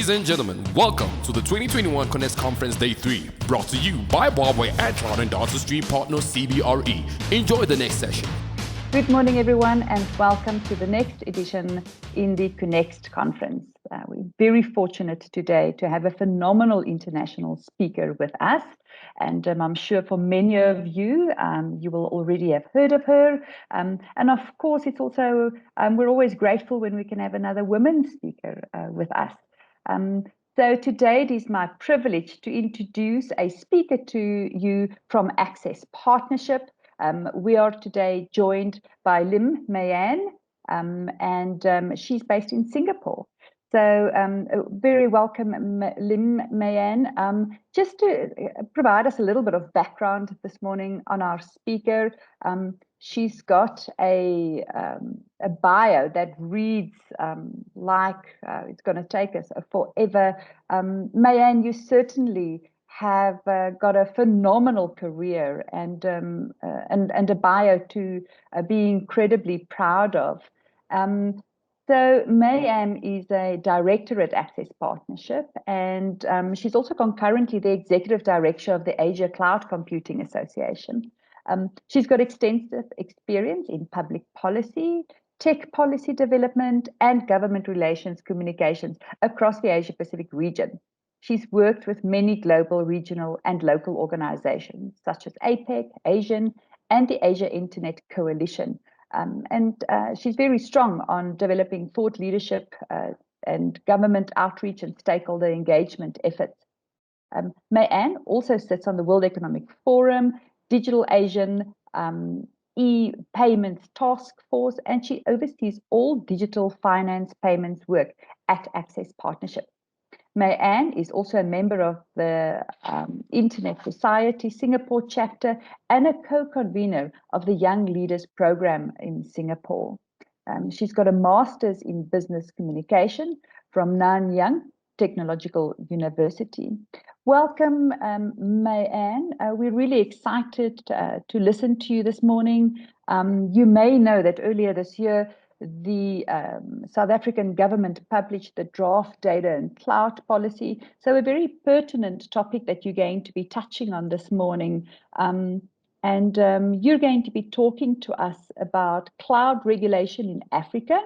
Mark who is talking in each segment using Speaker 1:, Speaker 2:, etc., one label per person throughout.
Speaker 1: Ladies and gentlemen, welcome to the 2021 Connect Conference Day 3, brought to you by Huawei and Cloud and Data Stream partner CBRE. Enjoy the next session.
Speaker 2: Good morning, everyone, and welcome to the next edition in the Connect Conference. We're very fortunate today to have a phenomenal international speaker with us. And I'm sure for many of you, you will already have heard of her. And of course, it's also, we're always grateful when we can have another woman speaker with us. So today it is my privilege to introduce a speaker to you from Access Partnership. We are today joined by Lim Mayan, and she's based in Singapore. So very welcome, Lim Mayan. Just to provide us a little bit of background this morning on our speaker, she's got a bio that reads like it's going to take us forever. Mayan, you certainly have got a phenomenal career and a bio to be incredibly proud of. So Mayan is a director at Access Partnership, and she's also concurrently the executive director of the Asia Cloud Computing Association. She's got extensive experience in public policy, tech policy development, and government relations communications across the Asia Pacific region. She's worked with many global, regional, and local organizations such as APEC, ASEAN, and the Asia Internet Coalition. And she's very strong on developing thought leadership and government outreach and stakeholder engagement efforts. Mayan also sits on the World Economic Forum, Digital Asian e-payments task force, and she oversees all digital finance payments work at Access Partnership. Mayan is also a member of the Internet Society Singapore chapter and a co-convener of the Young Leaders Program in Singapore. She's got a master's in business communication from Nanyang Technological University. Welcome, Mayan. We're really excited to listen to you this morning. You may know that earlier this year, the South African government published the draft data and cloud policy. So a very pertinent topic that you're going to be touching on this morning. You're going to be talking to us about cloud regulation in Africa.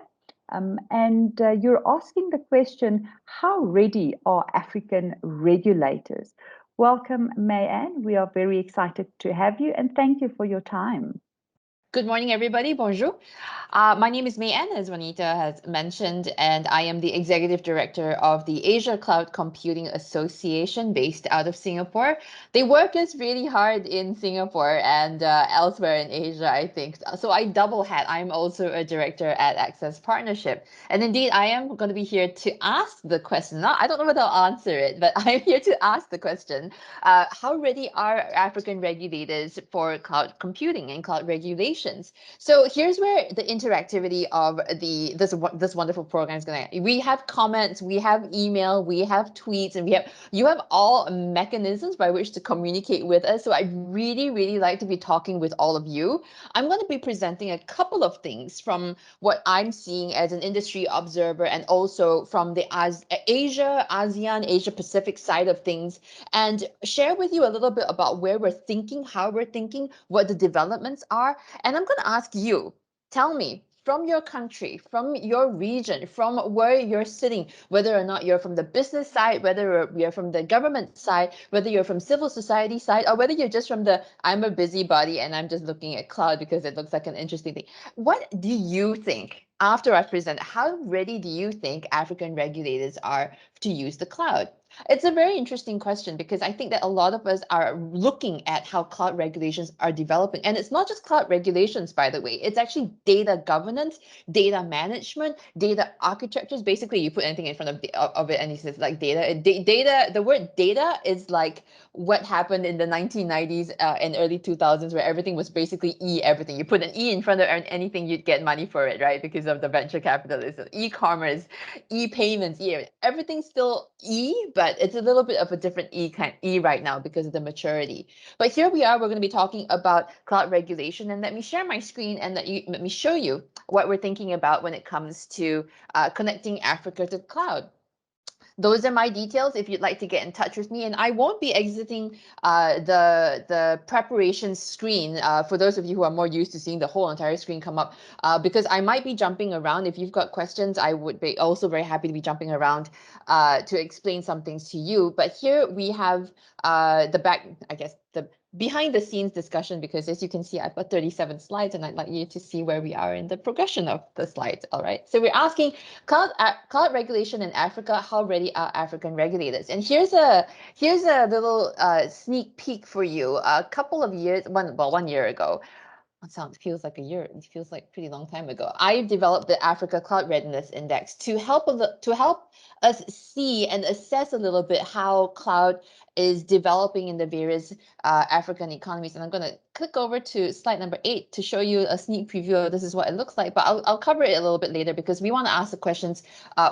Speaker 2: You're asking the question, how ready are African regulators? Welcome, Mayan. We are very excited to have you, and thank you for your time.
Speaker 3: Good morning, everybody. Bonjour. My name is Mayan, as Juanita has mentioned, and I am the Executive Director of the Asia Cloud Computing Association based out of Singapore. They work us really hard in Singapore and elsewhere in Asia, I think. So I double hat. I'm also a director at Access Partnership. And indeed, I am going to be here to ask the question. I don't know whether I'll answer it, but I'm here to ask the question. How ready are African regulators for cloud computing and cloud regulation? So here's where the interactivity of this wonderful program is going to. We have comments, we have email, we have tweets, and you have all mechanisms by which to communicate with us. So I'd really like to be talking with all of you. I'm going to be presenting a couple of things from what I'm seeing as an industry observer, and also from the ASEAN, Asia Pacific side of things, and share with you a little bit about where we're thinking, how we're thinking, what the developments are. And I'm going to ask you, tell me, from your country, from your region, from where you're sitting, whether or not you're from the business side, whether you're from the government side, whether you're from civil society side, or whether you're just from the I'm a busybody and I'm just looking at cloud because it looks like an interesting thing. What do you think, after I present, how ready do you think African regulators are to use the cloud? It's a very interesting question, because I think that a lot of us are looking at how cloud regulations are developing. And it's not just cloud regulations, by the way. It's actually data governance, data management, data architectures. Basically, you put anything in front of it and it says like data. Data. The word data is like what happened in the 1990s and early 2000s, where everything was basically everything. You put an E in front of anything, you'd get money for it, right? Because of the venture capitalism, e-commerce, e-payments, everything's still but it's a little bit of a different E right now because of the maturity. But here we are, we're going to be talking about cloud regulation, and let me share my screen and let me show you what we're thinking about when it comes to connecting Africa to the cloud. Those are my details if you'd like to get in touch with me. And I won't be exiting the preparation screen for those of you who are more used to seeing the whole entire screen come up, because I might be jumping around. If you've got questions, I would be also very happy to be jumping around to explain some things to you. But here we have the behind the scenes discussion, because as you can see, I've got 37 slides and I'd like you to see where we are in the progression of the slides. All right. So we're asking cloud regulation in Africa, how ready are African regulators? And here's a little sneak peek for you. A couple of years, 1 year ago, it feels like a year. It feels like a pretty long time ago. I developed the Africa Cloud Readiness Index to help us see and assess a little bit how cloud is developing in the various African economies. And I'm going to click over to slide number 8 to show you a sneak preview of this is what it looks like. But I'll cover it a little bit later, because we want to ask the questions,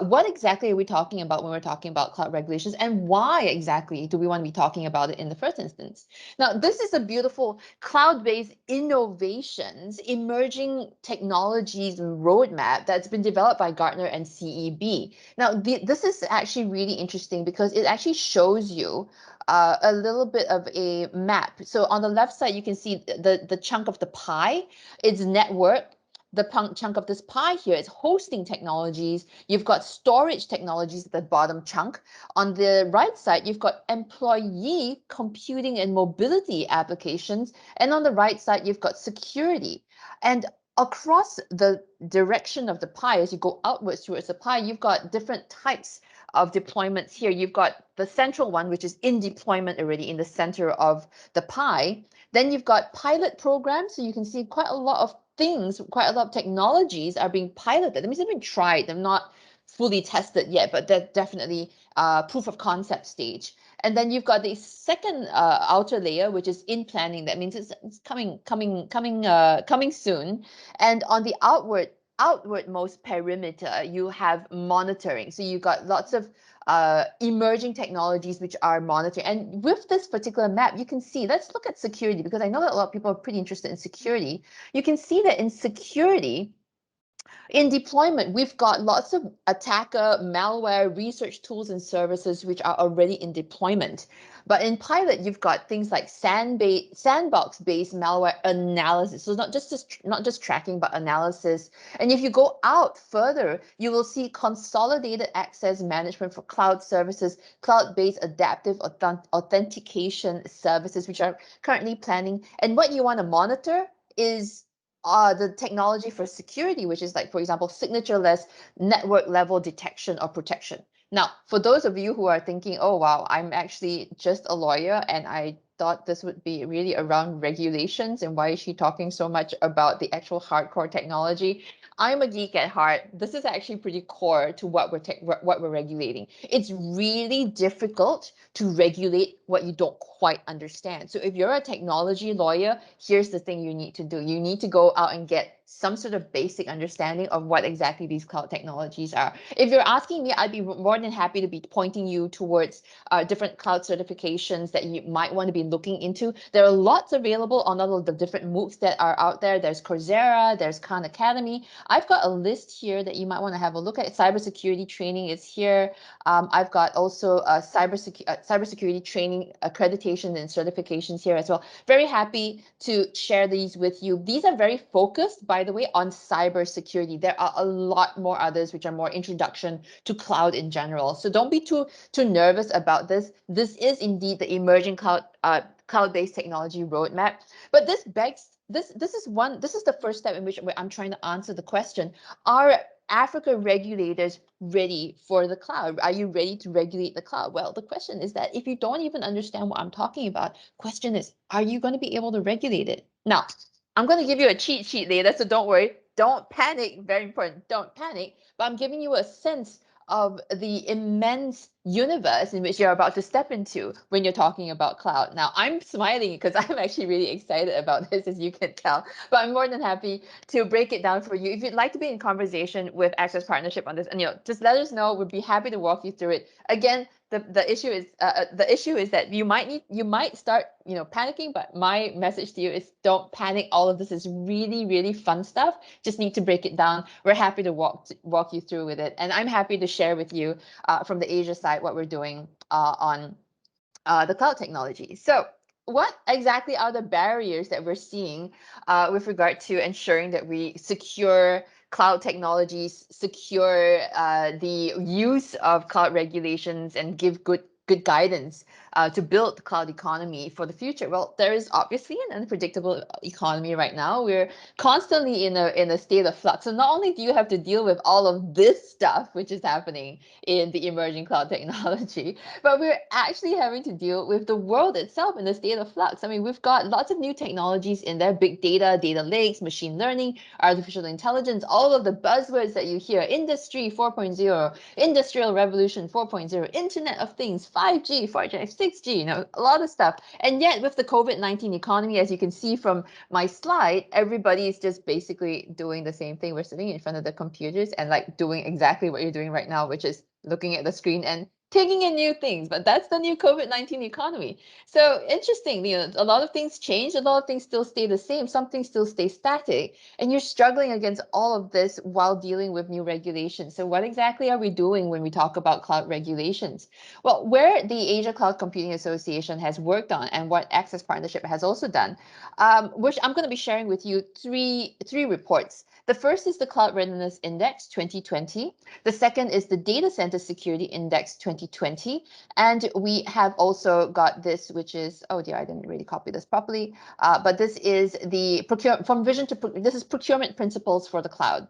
Speaker 3: what exactly are we talking about when we're talking about cloud regulations, and why exactly do we want to be talking about it in the first instance? Now, this is a beautiful cloud-based innovations, emerging technologies roadmap that's been developed by Gartner and CEB. Now, this is actually really interesting because it actually shows you a little bit of a map. So on the left side, you can see the chunk of the pie. It's network. The chunk of this pie here is hosting technologies. You've got storage technologies at the bottom chunk. On the right side, you've got employee computing and mobility applications. And on the right side, you've got security. And across the direction of the pie, as you go outwards towards the pie, you've got different types of deployments here. You've got the central one, which is in deployment already in the center of the pie. Then you've got pilot programs. So you can see quite a lot of things, quite a lot of technologies are being piloted. That means they've been tried. They're not fully tested yet, but they're definitely proof of concept stage. And then you've got the second outer layer, which is in planning. That means it's coming soon. And on the outwardmost perimeter, you have monitoring. So you've got lots of emerging technologies which are monitoring. And with this particular map, you can see, let's look at security, because I know that a lot of people are pretty interested in security. You can see that in security, in deployment, we've got lots of attacker, malware, research tools and services which are already in deployment. But in pilot, you've got things like sandbox-based malware analysis. So not just tracking, but analysis. And if you go out further, you will see consolidated access management for cloud services, cloud-based adaptive authentication services, which are currently planning. And what you want to monitor is the technology for security, which is like, for example, signature-less network level detection or protection. Now, for those of you who are thinking, oh, wow, I'm actually just a lawyer and I thought this would be really around regulations, and why is she talking so much about the actual hardcore technology? I'm a geek at heart. This is actually pretty core to what we're regulating. It's really difficult to regulate what you don't quite understand. So if you're a technology lawyer, here's the thing you need to do. You need to go out and get some sort of basic understanding of what exactly these cloud technologies are. If you're asking me, I'd be more than happy to be pointing you towards different cloud certifications that you might want to be looking into. There are lots available on all of the different MOOCs that are out there. There's Coursera, there's Khan Academy. I've got a list here that you might want to have a look at. Cybersecurity training is here. I've got also cybersecurity training accreditation and certifications here as well. Very happy to share these with you. These are very focused, by the way, on cybersecurity. There are a lot more others which are more introduction to cloud in general. So don't be too nervous about this. This is indeed the emerging cloud-based technology roadmap. But this is the first step in which I'm trying to answer the question: are Africa regulators ready for the cloud? Are you ready to regulate the cloud? Well, the question is that if you don't even understand what I'm talking about, question is, are you going to be able to regulate it? Now, I'm going to give you a cheat sheet later, so don't worry. Don't panic. Very important. Don't panic. But I'm giving you a sense of the immense universe in which you're about to step into when you're talking about cloud. Now, I'm smiling because I'm actually really excited about this, as you can tell, but I'm more than happy to break it down for you. If you'd like to be in conversation with Access Partnership on this, and just let us know. We'd be happy to walk you through it. Again, the issue is that you might start panicking, but my message to you is don't panic. All of this is really, really fun stuff. Just need to break it down. We're happy to walk you through with it, and I'm happy to share with you from the Asia side what we're doing on the cloud technology. So what exactly are the barriers that we're seeing with regard to ensuring that we secure cloud technologies, secure the use of cloud regulations, and give good guidance to build the cloud economy for the future? Well, there is obviously an unpredictable economy right now. We're constantly in a state of flux. So not only do you have to deal with all of this stuff which is happening in the emerging cloud technology, but we're actually having to deal with the world itself in a state of flux. I mean, we've got lots of new technologies in there: big data, data lakes, machine learning, artificial intelligence, all of the buzzwords that you hear: Industry 4.0, Industrial Revolution 4.0, Internet of Things, 5G, 4G, 6G, a lot of stuff. And yet with the COVID-19 economy, as you can see from my slide, everybody is just basically doing the same thing. We're sitting in front of the computers and like doing exactly what you're doing right now, which is looking at the screen and taking in new things. But that's the new COVID-19 economy. So interesting, a lot of things change, a lot of things still stay the same, some things still stay static, and you're struggling against all of this while dealing with new regulations. So what exactly are we doing when we talk about cloud regulations? Well, where the Asia Cloud Computing Association has worked on, and what Access Partnership has also done, which I'm going to be sharing with you three reports. The first is the Cloud Readiness Index 2020. The second is the Data Center Security Index 2020. And we have also got this, which is, oh dear, I didn't really copy this properly. But this is the this is procurement principles for the cloud.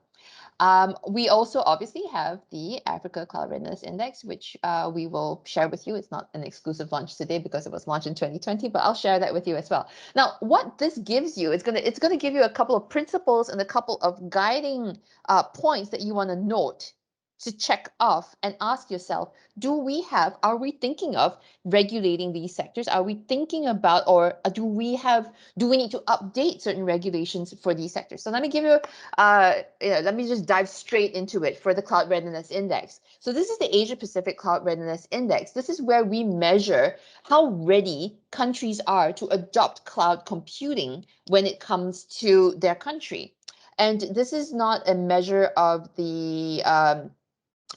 Speaker 3: We also obviously have the Africa Cloud Readiness Index, which we will share with you. It's not an exclusive launch today because it was launched in 2020, but I'll share that with you as well. Now, what this gives you, it's gonna give you a couple of principles and a couple of guiding points that you want to note to check off and ask yourself, are we thinking of regulating these sectors? Are we thinking about, or do we need to update certain regulations for these sectors? So let me give you let me just dive straight into it for the Cloud Readiness Index. So this is the Asia Pacific Cloud Readiness Index. This is where we measure how ready countries are to adopt cloud computing when it comes to their country. And this is not a measure of the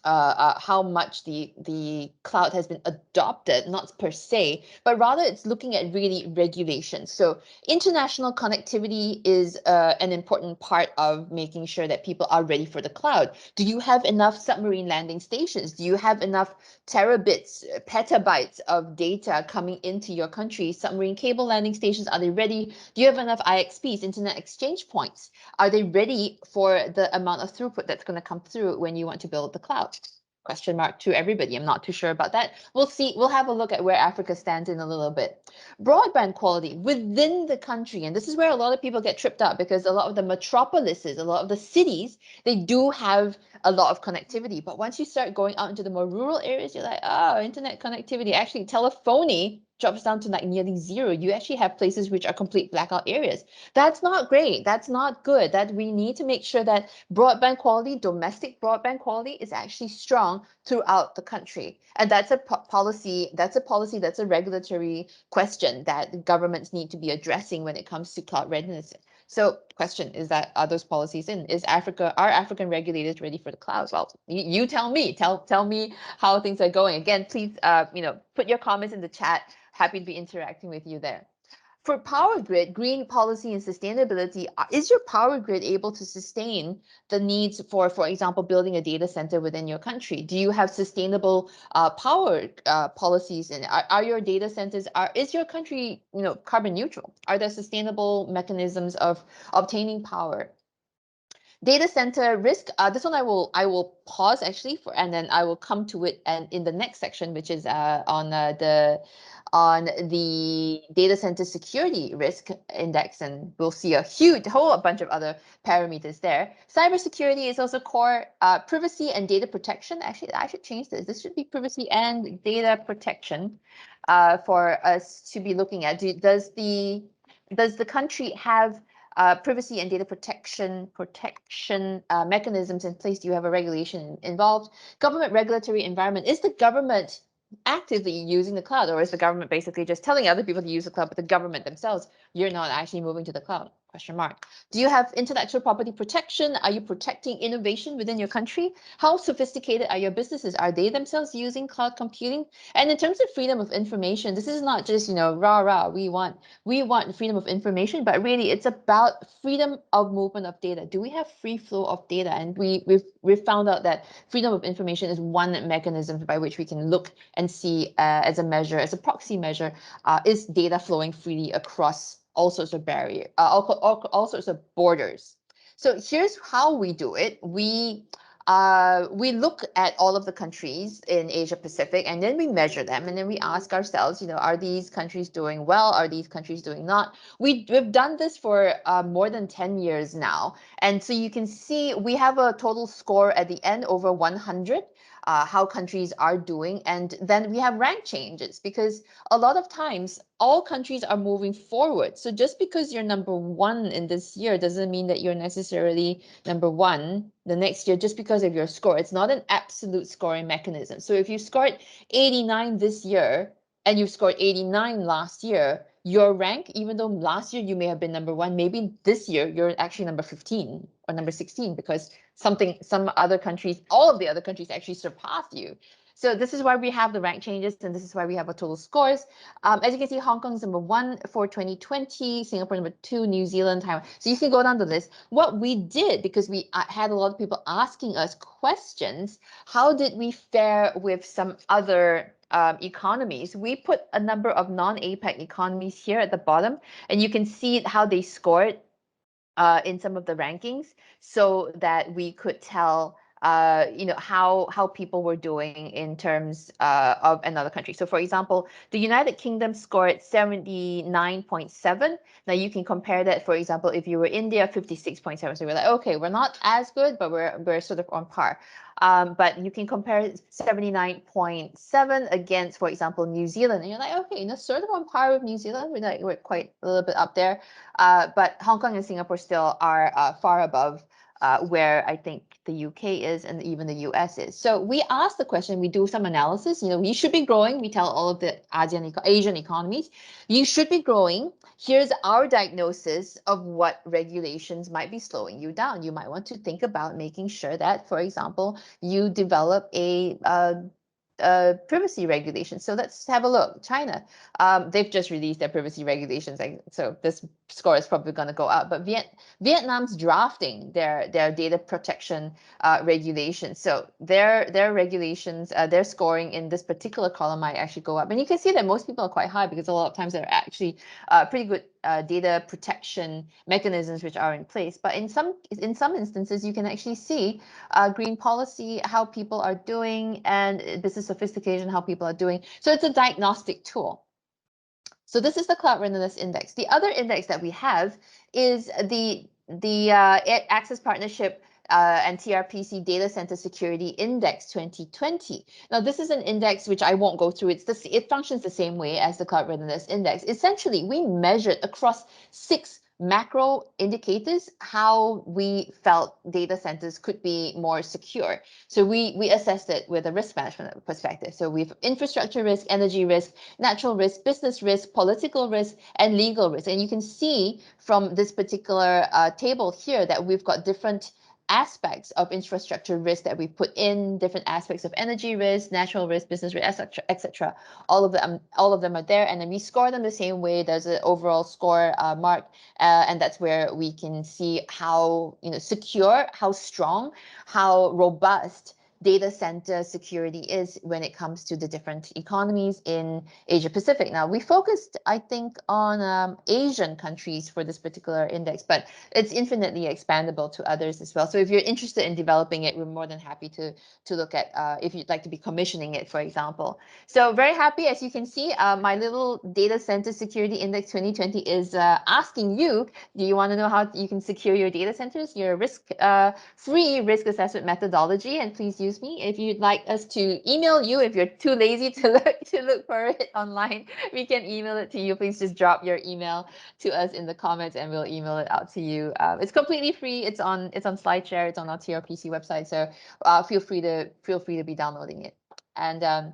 Speaker 3: how much the cloud has been adopted, not per se, but rather it's looking at really regulations. So international connectivity is an important part of making sure that people are ready for the cloud. Do you have enough submarine landing stations? Do you have enough terabits, petabytes of data coming into your country? Submarine cable landing stations, are they ready? Do you have enough IXPs, internet exchange points? Are they ready for the amount of throughput that's going to come through when you want to build the cloud? Question mark to everybody. I'm not too sure about that. We'll see. We'll have a look at where Africa stands in a little bit. Broadband quality within the country. And this is where a lot of people get tripped up, because a lot of the metropolises, a lot of the cities, they do have a lot of connectivity. But once you start going out into the more rural areas, you're like, oh, internet connectivity. Actually, telephony drops down to like nearly zero. You actually have places which are complete blackout areas. That's not great. That's not good. That we need to make sure that broadband quality, domestic broadband quality, is actually strong throughout the country. And that's a policy, that's a regulatory question that governments need to be addressing when it comes to cloud readiness. So question is that, are those policies in? Are African regulators ready for the cloud? Well, you tell me. Tell me how things are going. Again, please put your comments in the chat. Happy to be interacting with you there. For power grid, green policy and sustainability, is your power grid able to sustain the needs for example, building a data center within your country? Do you have sustainable power policies? And are your data centers, is your country carbon neutral? Are there sustainable mechanisms of obtaining power? Data center risk. This one I will pause actually for, and then I will come to it and in the next section, which is on the data center security risk index, and we'll see a whole bunch of other parameters there. Cybersecurity is also core. Privacy and data protection. Actually, I should change this. This should be privacy and data protection for us to be looking at. Does the country have privacy and data protection mechanisms in place? Do you have a regulation involved? Government regulatory environment. Is the government actively using the cloud, or is the government basically just telling other people to use the cloud, but the government themselves, you're not actually moving to the cloud? Question mark. Do you have intellectual property protection? Are you protecting innovation within your country? How sophisticated are your businesses? Are they themselves using cloud computing? And in terms of freedom of information, this is not just, rah rah, we want freedom of information, but really it's about freedom of movement of data. Do we have free flow of data? And we've found out that freedom of information is one mechanism by which we can look and see as a measure, as a proxy measure, is data flowing freely across all sorts of barriers, all sorts of borders. So here's how we do it. We look at all of the countries in Asia Pacific, and then we measure them, and then we ask ourselves, are these countries doing well? Are these countries doing not? We've done this for more than 10 years now, and so you can see we have a total score at the end over 100. How countries are doing, and then we have rank changes, because a lot of times all countries are moving forward. So just because you're number one in this year doesn't mean that you're necessarily number one the next year just because of your score. It's not an absolute scoring mechanism. So if you scored 89 this year and you scored 89 last year, your rank, even though last year you may have been number one, maybe this year you're actually number 15 or number 16 because some other countries, all of the other countries actually surpassed you. So this is why we have the rank changes, and this is why we have a total scores. As you can see, Hong Kong is number one for 2020, Singapore number two, New Zealand, Taiwan. So you can go down the list. What we did, because we had a lot of people asking us questions, how did we fare with some other economies? We put a number of non-APEC economies here at the bottom, and you can see how they scored in some of the rankings, so that we could tell how people were doing in terms of another country. So for example, the United Kingdom scored 79.7. Now you can compare that, for example, if you were India, 56.7. So we're like, okay, we're not as good, but we're sort of on par. But you can compare 79.7 against, for example, New Zealand, and you're like, okay, sort of on par with New Zealand. We're quite a little bit up there. But Hong Kong and Singapore still are far above where I think the UK is and even the US is. So we ask the question, we do some analysis, you should be growing. We tell all of the Asian economies, you should be growing. Here's our diagnosis of what regulations might be slowing you down. You might want to think about making sure that, for example, you develop a privacy regulation. So let's have a look. China, they've just released their privacy regulations, so this score is probably going to go up. But Vietnam's drafting their data protection regulations. So their regulations, their scoring in this particular column might actually go up. And you can see that most people are quite high because a lot of times they're actually pretty good data protection mechanisms which are in place. But in some instances, you can actually see green policy, how people are doing, and business sophistication, how people are doing. So it's a diagnostic tool. So this is the Cloud Readiness Index. The other index that we have is the Access Partnership and TRPC Data Center Security Index 2020. Now, this is an index which I won't go through. It functions the same way as the Cloud Readiness Index. Essentially, we measured across 6 macro indicators how we felt data centers could be more secure. So we assessed it with a risk management perspective. So we've infrastructure risk, energy risk, natural risk, business risk, political risk, and legal risk. And you can see from this particular table here that we've got different aspects of infrastructure risk that we put in, different aspects of energy risk, natural risk, business risk, etc., etc. All of them are there, and then we score them the same way. There's an overall score mark, and that's where we can see how secure, how strong, how robust data center security is when it comes to the different economies in Asia Pacific. Now, we focused, I think, on Asian countries for this particular index, but it's infinitely expandable to others as well. So if you're interested in developing it, we're more than happy to look at if you'd like to be commissioning it, for example. So very happy, as you can see, my little data center security index 2020 is asking you, do you want to know how you can secure your data centers, your free risk assessment methodology? And please use me if you'd like us to email you. If you're too lazy to look for it online, we can email it to you. Please just drop your email to us in the comments and we'll email it out to you. It's completely free. It's on SlideShare. It's on our TRPC website. So feel free to be downloading it. And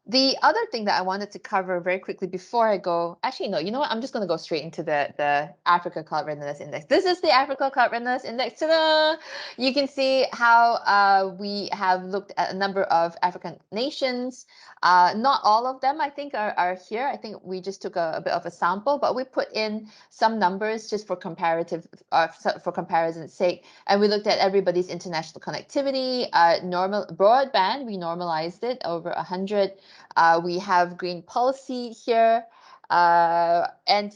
Speaker 3: The other thing that I wanted to cover very quickly before I go, actually, no, you know what? I'm just going to go straight into the Africa Cloud Readiness Index. This is the Africa Cloud Readiness Index. Ta-da! You can see how we have looked at a number of African nations. Not all of them, I think, are here. I think we just took a bit of a sample, but we put in some numbers just for for comparison's sake. And we looked at everybody's international connectivity, normal broadband. We normalized it over 100. We have green policy here. And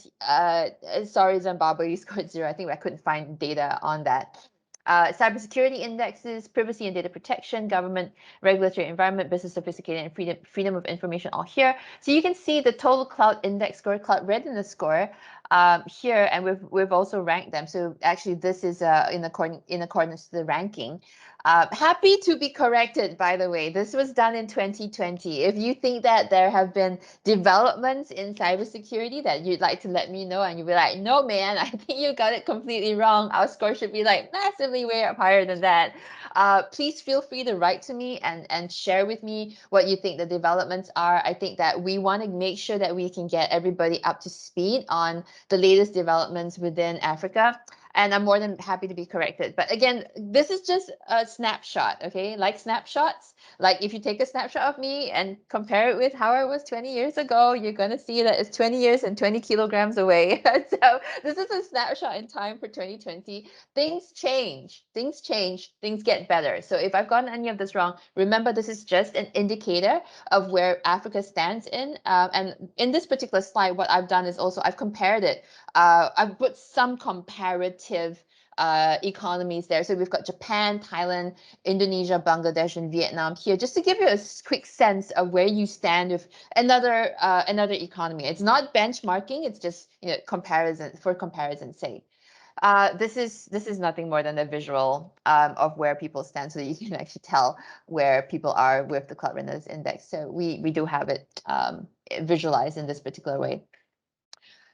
Speaker 3: sorry, Zimbabwe scored 0. I think I couldn't find data on that. Cybersecurity indexes, privacy and data protection, government, regulatory environment, business sophisticated, and freedom of information all here. So you can see the total cloud index score, cloud readiness score here, and we've also ranked them. So actually, this is in accordance to the ranking. Happy to be corrected, by the way. This was done in 2020. If you think that there have been developments in cybersecurity that you'd like to let me know, and you'll be like, no, man, I think you got it completely wrong. Our score should be like massively way up higher than that. Please feel free to write to me and share with me what you think the developments are. I think that we want to make sure that we can get everybody up to speed on the latest developments within Africa. And I'm more than happy to be corrected. But again, this is just a snapshot, okay? Like snapshots, like if you take a snapshot of me and compare it with how I was 20 years ago, you're going to see that it's 20 years and 20 kilograms away. So this is a snapshot in time for 2020. Things change, things get better. So if I've gotten any of this wrong, remember this is just an indicator of where Africa stands in. And in this particular slide, what I've done is also I've compared it. I've put some comparative economies there. So we've got Japan, Thailand, Indonesia, Bangladesh, and Vietnam here, just to give you a quick sense of where you stand with another economy. It's not benchmarking; it's just comparison for comparison's sake. This is nothing more than a visual of where people stand, so that you can actually tell where people are with the Cloud Readiness Index. So we do have it visualized in this particular way.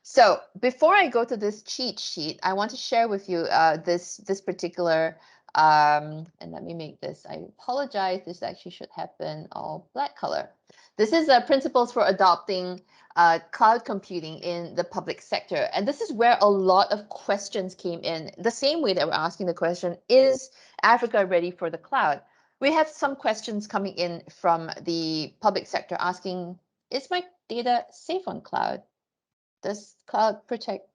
Speaker 3: So before I go to this cheat sheet, I want to share with you this particular, and let me make this, I apologize, this actually should happen all black color. This is principles for adopting cloud computing in the public sector. And this is where a lot of questions came in, the same way that we're asking the question, is Africa ready for the cloud? We have some questions coming in from the public sector asking, is my data safe on cloud? Does cloud protect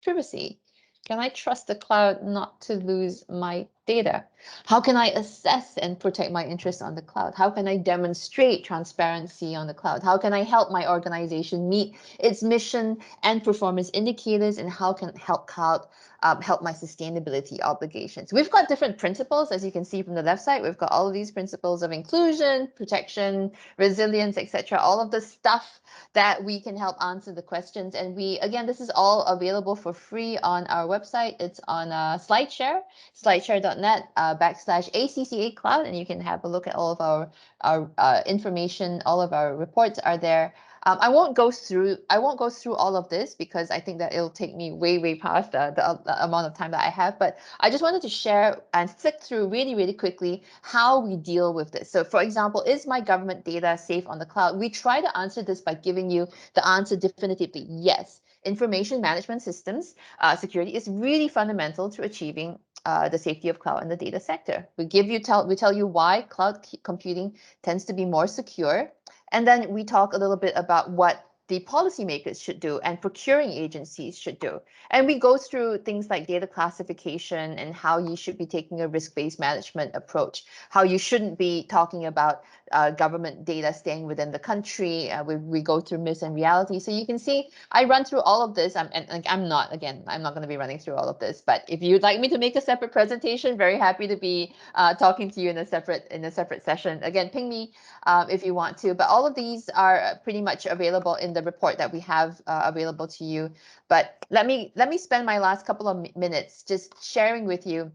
Speaker 3: privacy? Can I trust the cloud not to lose my data? How can I assess and protect my interests on the cloud? How can I demonstrate transparency on the cloud? How can I help my organization meet its mission and performance indicators? And how can help cloud help my sustainability obligations? We've got different principles, as you can see from the left side. We've got all of these principles of inclusion, protection, resilience, etc. All of the stuff that we can help answer the questions. And again, this is all available for free on our website. It's on SlideShare, slideshare.net /ACCA Cloud, and you can have a look at all of our information. All of our reports are there. I won't go through all of this because I think that it'll take me way past the amount of time that I have. But I just wanted to share and flick through really quickly how we deal with this. So for example, is my government data safe on the cloud? We try to answer this by giving you the answer definitively, yes. Information management systems security is really fundamental to achieving the safety of cloud in the data sector. We tell you why cloud computing tends to be more secure. And then we talk a little bit about what the policymakers should do and procuring agencies should do. And we go through things like data classification and how you should be taking a risk-based management approach, how you shouldn't be talking about government data staying within the country. We go through myths and reality. So you can see I run through all of this. I'm not going to be running through all of this. But if you'd like me to make a separate presentation, very happy to be talking to you in a separate session. Again, ping me if you want to. But all of these are pretty much available in the report that we have available to you. But let me spend my last couple of minutes just sharing with you.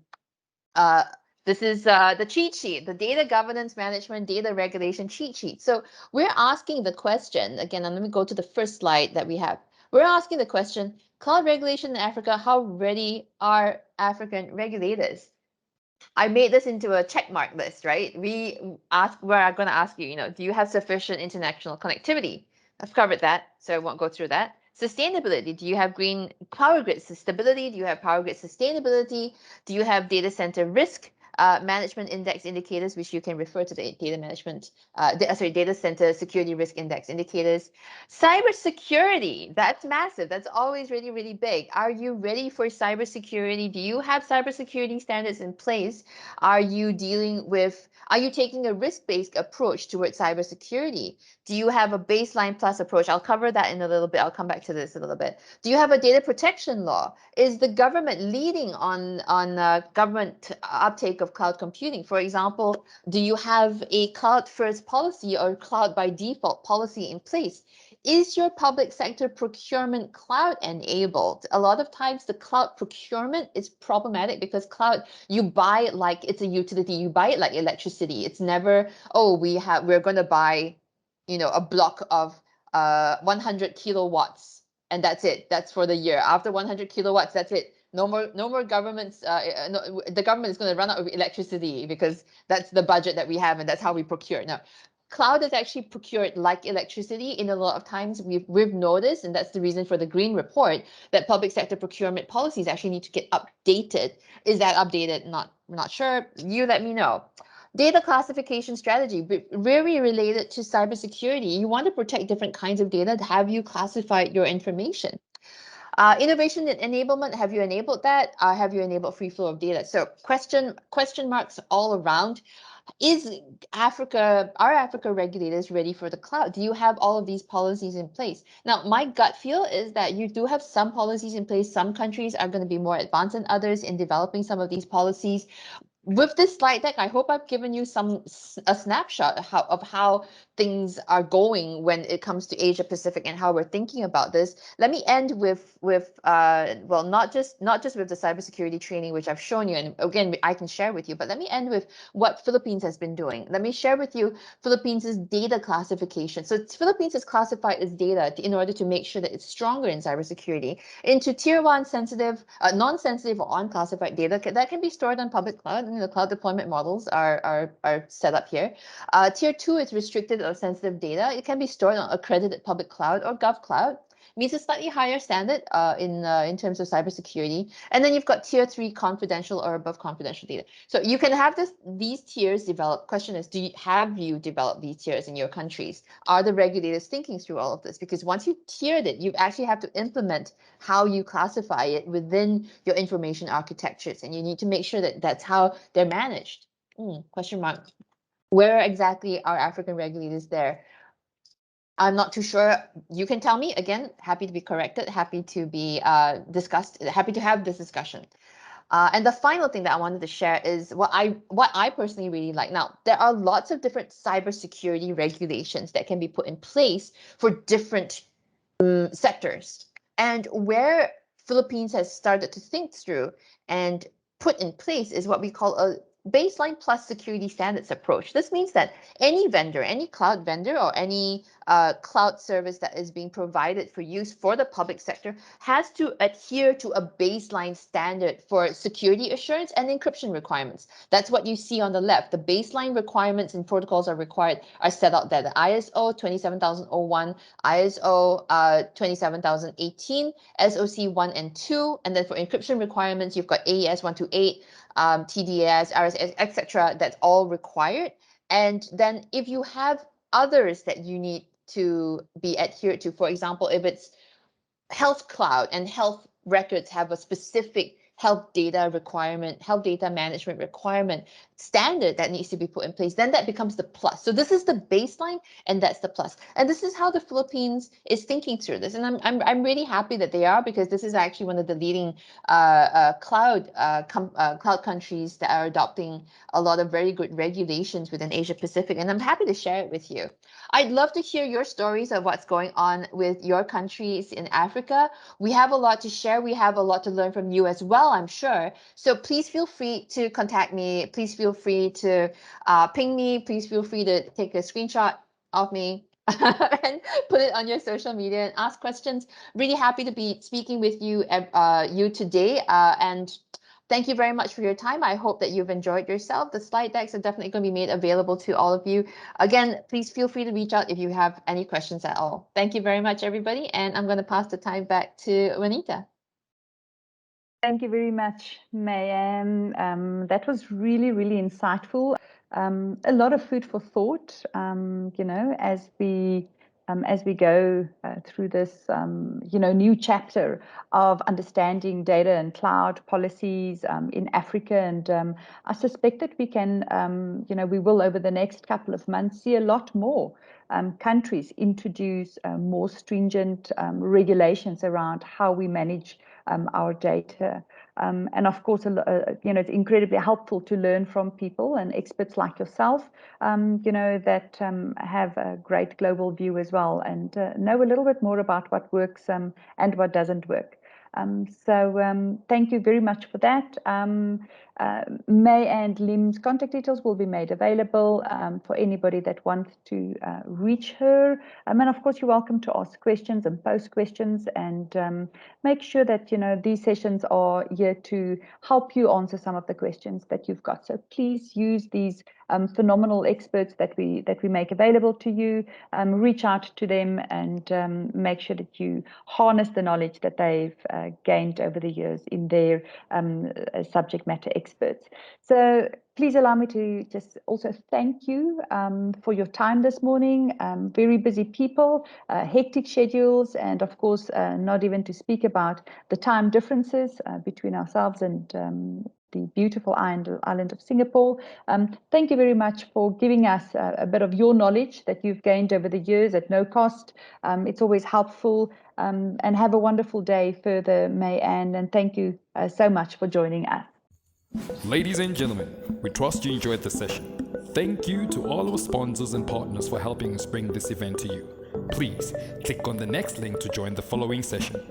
Speaker 3: This is the cheat sheet, the data governance management, data regulation cheat sheet. So we're asking the question, again, and let me go to the first slide that we have. We're asking the question, cloud regulation in Africa, how ready are African regulators? I made this into a checkmark list, right? We're going to ask you, do you have sufficient international connectivity? I've covered that, so I won't go through that. Sustainability, do you have green power grid stability? Do you have power grid sustainability? Do you have data center risk management index indicators, which you can refer to the data center security risk index indicators? Cybersecurity, that's massive. That's always really, really big. Are you ready for cybersecurity? Do you have cybersecurity standards in place? Are you taking a risk-based approach towards cybersecurity? Do you have a baseline plus approach? I'll cover that in a little bit. I'll come back to this a little bit. Do you have a data protection law? Is the government leading on government uptake of cloud computing? For example, do you have a cloud first policy or cloud by default policy in place? Is your public sector procurement cloud enabled? A lot of times the cloud procurement is problematic because cloud, you buy it like it's a utility, you buy it like electricity. It's never, oh, we're going to buy, a block of 100 kilowatts and that's it. That's for the year. After 100 kilowatts, that's it. No more governments. No, the government is going to run out of electricity because that's the budget that we have and that's how we procure. Now, cloud is actually procured like electricity. In a lot of times we've noticed, and that's the reason for the green report, that public sector procurement policies actually need to get updated. Is that updated? We're not sure. You let me know. Data classification strategy, very related to cybersecurity. You want to protect different kinds of data. Have you classified your information? Innovation and enablement, have you enabled that? Have you enabled free flow of data? So question marks all around. Are Africa regulators ready for the cloud? Do you have all of these policies in place? Now, my gut feel is that you do have some policies in place. Some countries are going to be more advanced than others in developing some of these policies. With this slide deck, I hope I've given you a snapshot of how things are going when it comes to Asia Pacific and how we're thinking about this. Let me end with not just with the cybersecurity training which I've shown you, and again I can share with you, but let me end with what Philippines has been doing. Let me share with you Philippines' data classification. So Philippines has classified its data in order to make sure that it's stronger in cybersecurity into tier 1 sensitive, non-sensitive or unclassified data that can be stored on public cloud. And the cloud deployment models are set up here. Tier 2 is restricted or sensitive data. It can be stored on accredited public cloud or gov cloud. Means a slightly higher standard in terms of cybersecurity. And then you've got tier 3 confidential or above confidential data. So you can have these tiers developed. Question is, have you developed these tiers in your countries? Are the regulators thinking through all of this? Because once you tiered it, you actually have to implement how you classify it within your information architectures, and you need to make sure that that's how they're managed. Question mark. Where exactly are African regulators there? I'm not too sure. You can tell me. Again, happy to be corrected, happy to be discussed, happy to have this discussion. And the final thing that I wanted to share is what I personally really like. Now, there are lots of different cybersecurity regulations that can be put in place for different sectors. And where Philippines has started to think through and put in place is what we call a baseline plus security standards approach. This means that any vendor, any cloud vendor or any cloud service that is being provided for use for the public sector has to adhere to a baseline standard for security assurance and encryption requirements. That's what you see on the left. The baseline requirements and protocols are set out there. The ISO 27001, ISO 27018, SOC 1 and 2, and then for encryption requirements, you've got AES 128, TDS, RSS, etc. That's all required. And then if you have others that you need to be adhered to, for example, if it's health cloud and health records have a specific health data requirement, health data management requirement standard that needs to be put in place, then that becomes the plus. So this is the baseline and that's the plus. And this is how the Philippines is thinking through this. And I'm really happy that they are, because this is actually one of the leading cloud countries that are adopting a lot of very good regulations within Asia Pacific. And I'm happy to share it with you. I'd love to hear your stories of what's going on with your countries in Africa. We have a lot to share. We have a lot to learn from you as well, I'm sure. So please feel free to contact me. Please feel free to ping me. Please feel free to take a screenshot of me and put it on your social media and ask questions. Really happy to be speaking with you today. And Thank you very much for your time. I hope that you've enjoyed yourself. The slide decks are definitely going to be made available to all of you. Again, please feel free to reach out if you have any questions at all. Thank you very much, everybody. And I'm going to pass the time back to Juanita.
Speaker 2: Thank you very much, Mayan. That was really, really insightful. A lot of food for thought, as we go through this, new chapter of understanding data and cloud policies in Africa. And I suspect that we can, we will over the next couple of months see a lot more countries introduce more stringent regulations around how we manage our data. And of course, it's incredibly helpful to learn from people and experts like yourself, that have a great global view as well and know a little bit more about what works and what doesn't work. So thank you very much for that. May and Lim's contact details will be made available for anybody that wants to reach her. And of course, you're welcome to ask questions and post questions, and make sure that these sessions are here to help you answer some of the questions that you've got. So please use these phenomenal experts that we make available to you. Reach out to them and make sure that you harness the knowledge that they've gained over the years in their subject matter experts. So please allow me to just also thank you for your time this morning. Very busy people, hectic schedules, and of course, not even to speak about the time differences between ourselves and the beautiful island of Singapore. Thank you very much for giving us a bit of your knowledge that you've gained over the years at no cost. It's always helpful, and have a wonderful day further, May Ann, and thank you so much for joining us.
Speaker 1: Ladies and gentlemen, we trust you enjoyed the session. Thank you to all our sponsors and partners for helping us bring this event to you. Please click on the next link to join the following session.